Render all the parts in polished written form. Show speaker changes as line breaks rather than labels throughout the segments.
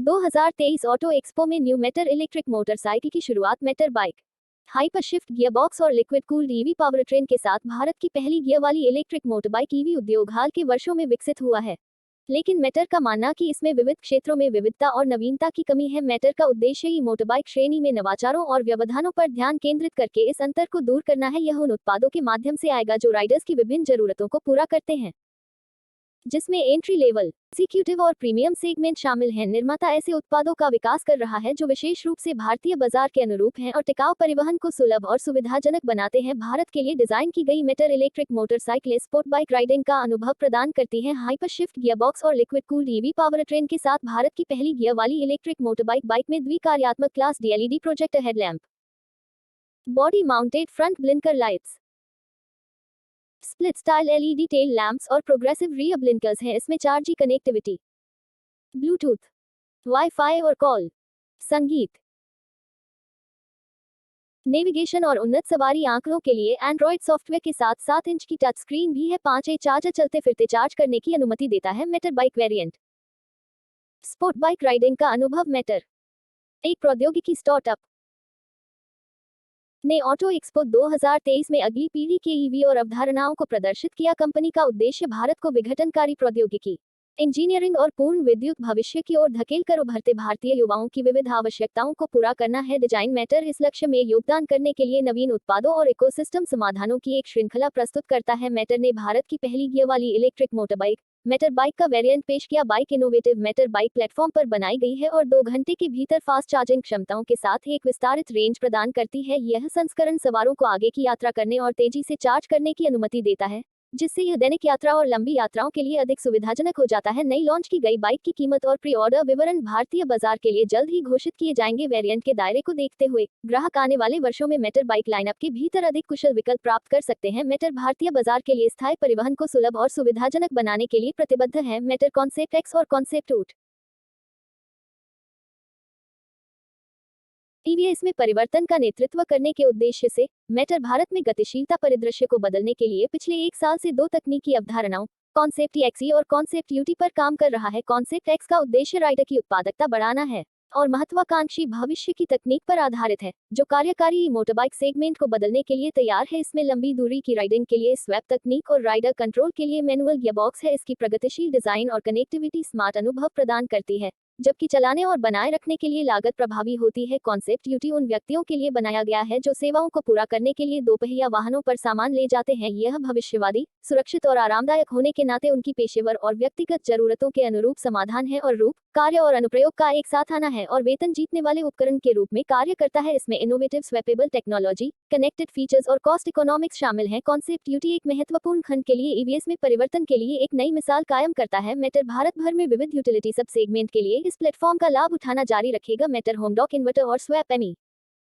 2023 auto expo में new Matter electric motorcycle की शुरुआत। Matter bike hyper shift gearbox और लिक्विड कूल्ड ईवी पावरट्रेन के साथ भारत की पहली गियर वाली इलेक्ट्रिक मोटरबाइक ईवी उद्योग हाल के वर्षों में विकसित हुआ है। लेकिन मेटर का मानना कि इसमें विविध क्षेत्रों में विविधता और नवीनता की कमी है। मेटर का उद्देश्य ही मोटरबाइक श्रेणी में नवाचारों और व्यवधानों पर ध्यान केंद्रित करके इस अंतर को दूर करना है। यह उन उत्पादों के माध्यम से आएगा जो राइडर्स की विभिन्न जरूरतों को पूरा करते हैं, जिसमें एंट्री लेवल, एग्जीक्यूटिव और प्रीमियम सेगमेंट शामिल हैं। निर्माता ऐसे उत्पादों का विकास कर रहा है जो विशेष रूप से भारतीय बाजार के अनुरूप हैं और टिकाऊ परिवहन को सुलभ और सुविधाजनक बनाते हैं। भारत के लिए डिजाइन की गई Matter electric motorcycle sport bike riding का अनुभव प्रदान करती है। हाइपर शिफ्ट गियरबॉक्स और लिक्विड कूल्ड ईवी पावरट्रेन के साथ भारत की पहली गियर वाली इलेक्ट्रिक मोटरबाइक में द्विकार्यात्मक class D LED projector headlamp, body mounted front blinker lights, split style LED tail lamps और प्रोग्रेसिव रियर ब्लिंकर्स हैं। इसमें 4G कनेक्टिविटी, ब्लूटूथ, वाईफाई और कॉल, संगीत, नेविगेशन और उन्नत सवारी आंकड़ों के लिए एंड्रॉइड सॉफ्टवेयर के साथ 7 इंच की टच स्क्रीन भी है। 5A चार्जर चलते फिरते चार्ज करने की अनुमति देता है। Matter bike variant sport bike riding का अनुभव। मेटर एक प्रौद्योगिकी स्टार्टअप ने ऑटो एक्सपो 2023 में अगली पीढ़ी के ईवी और अवधारणाओं को प्रदर्शित किया। कंपनी का उद्देश्य भारत को विघटनकारी प्रौद्योगिकी, इंजीनियरिंग और पूर्ण विद्युत भविष्य की ओर धकेलकर उभरते भारतीय युवाओं की विविध आवश्यकताओं को पूरा करना है। डिजाइन मेटर इस लक्ष्य में योगदान करने के लिए नवीन उत्पादों और इकोसिस्टम समाधानों की एक श्रृंखला प्रस्तुत करता है। मेटर ने भारत की पहली गियर वाली इलेक्ट्रिक मोटरबाइक मेटर बाइक का वेरिएंट पेश किया। Bike innovative Matter bike platform पर बनाई गई है और 2 घंटे के भीतर फास्ट चार्जिंग क्षमताओं के साथ एक विस्तारित रेंज प्रदान करती है। यह संस्करण सवारों को आगे की यात्रा करने और तेजी से चार्ज करने की अनुमति देता है, जिससे यह दैनिक यात्रा और लंबी यात्राओं के लिए अधिक सुविधाजनक हो जाता है। नई लॉन्च की गई बाइक की कीमत और प्री ऑर्डर विवरण भारतीय बाजार के लिए जल्द ही घोषित किए जाएंगे। वेरिएंट के दायरे को देखते हुए ग्राहक आने वाले वर्षों में मेटर बाइक लाइनअप के भीतर अधिक कुशल विकल्प प्राप्त कर सकते हैं। मेटर भारतीय बाजार के लिए स्थायी परिवहन को सुलभ और सुविधाजनक बनाने के लिए प्रतिबद्ध है। मेटर कॉन्सेप्ट एक्स और कॉन्सेप्ट ऊट टीवीएस में परिवर्तन का नेतृत्व करने के उद्देश्य से मेटर भारत में गतिशीलता परिदृश्य को बदलने के लिए पिछले 1 साल से 2 तकनीकी अवधारणाओं कॉन्सेप्ट एक्स और कॉन्सेप्ट यूटी पर काम कर रहा है। कॉन्सेप्ट एक्स का उद्देश्य राइडर की उत्पादकता बढ़ाना है और महत्वाकांक्षी भविष्य की तकनीक पर आधारित है जो कार्यकारी मोटरबाइक सेगमेंट को बदलने के लिए तैयार है। इसमें लंबी दूरी की राइडिंग के लिए स्वैप तकनीक और राइडर कंट्रोल के लिए मैनुअल गियरबॉक्स है। इसकी प्रगतिशील डिजाइन और कनेक्टिविटी स्मार्ट अनुभव प्रदान करती है, जबकि चलाने और बनाए रखने के लिए लागत प्रभावी होती है। कॉन्सेप्ट यूटी उन व्यक्तियों के लिए बनाया गया है जो सेवाओं को पूरा करने के लिए 2 पहिया वाहनों पर सामान ले जाते हैं। यह भविष्यवादी, सुरक्षित और आरामदायक होने के नाते उनकी पेशेवर और व्यक्तिगत जरूरतों के अनुरूप समाधान है और रूप, कार्य और अनुप्रयोग का एक साथ आना है और वेतन जीतने वाले उपकरण के रूप में कार्य करता है। इसमें innovative swappable technology, connected features और कॉस्ट इकोनॉमिक्स शामिल हैं। कॉन्सेप्ट यूटी एक महत्वपूर्ण खंड के लिए ईवीएस में परिवर्तन के लिए एक नई मिसाल कायम करता है। मेटर भारत भर में विविध यूटिलिटी सब सेगमेंट के लिए इस प्लेटफॉर्म का लाभ उठाना जारी रखेगा। मेटर होम डॉक इन्वर्टर और SwapMe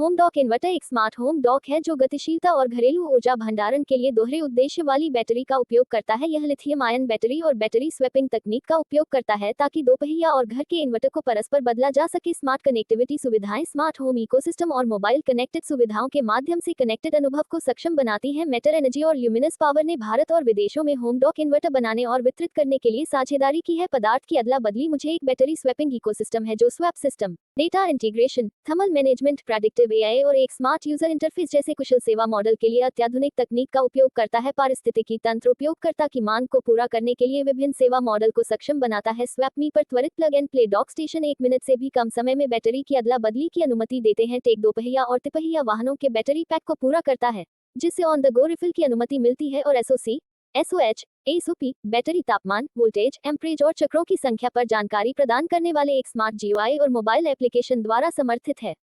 home dock inverter एक स्मार्ट होम डॉक है जो गतिशीलता और घरेलू ऊर्जा भंडारण के लिए दोहरे उद्देश्य वाली बैटरी का उपयोग करता है। यह लिथियम आयन बैटरी और बैटरी स्वैपिंग तकनीक का उपयोग करता है ताकि 2 पहिया और घर के इन्वर्टर को परस्पर बदला जा सके। स्मार्ट कनेक्टिविटी सुविधाएं स्मार्ट होम इकोसिस्टम और मोबाइल कनेक्टेड सुविधाओं के माध्यम से कनेक्टेड अनुभव को सक्षम बनाती हैं। मेटर एनर्जी और ल्यूमिनस पावर ने भारत और विदेशों में होम डॉक इन्वर्टर बनाने और वितरित करने के लिए साझेदारी की है। पदार्थ की अदला बदली मुझे एक बैटरी स्वैपिंग इकोसिस्टम है जो swap system, data integration, thermal management, predictive AI और एक स्मार्ट यूजर इंटरफेस जैसे कुशल सेवा मॉडल के लिए अत्याधुनिक तकनीक का उपयोग करता है। पारिस्थितिकी तंत्र उपयोगकर्ता की मांग को पूरा करने के लिए विभिन्न सेवा मॉडल को सक्षम बनाता है। स्वैपमी पर त्वरित plug and play dock station 1 minute से भी कम समय में बैटरी की अदला बदली की अनुमति देते हैं। टेक 2 पहिया और तिपहिया वाहनों के बैटरी पैक को पूरा करता है जिससे ऑन द गो रिफिल की अनुमति मिलती है और एसओसी, एसओएच, एसओपी, बैटरी तापमान, वोल्टेज, एम्परेज और चक्रों की संख्या पर जानकारी प्रदान करने वाले एक स्मार्ट जीयूआई और मोबाइल एप्लीकेशन द्वारा समर्थित है।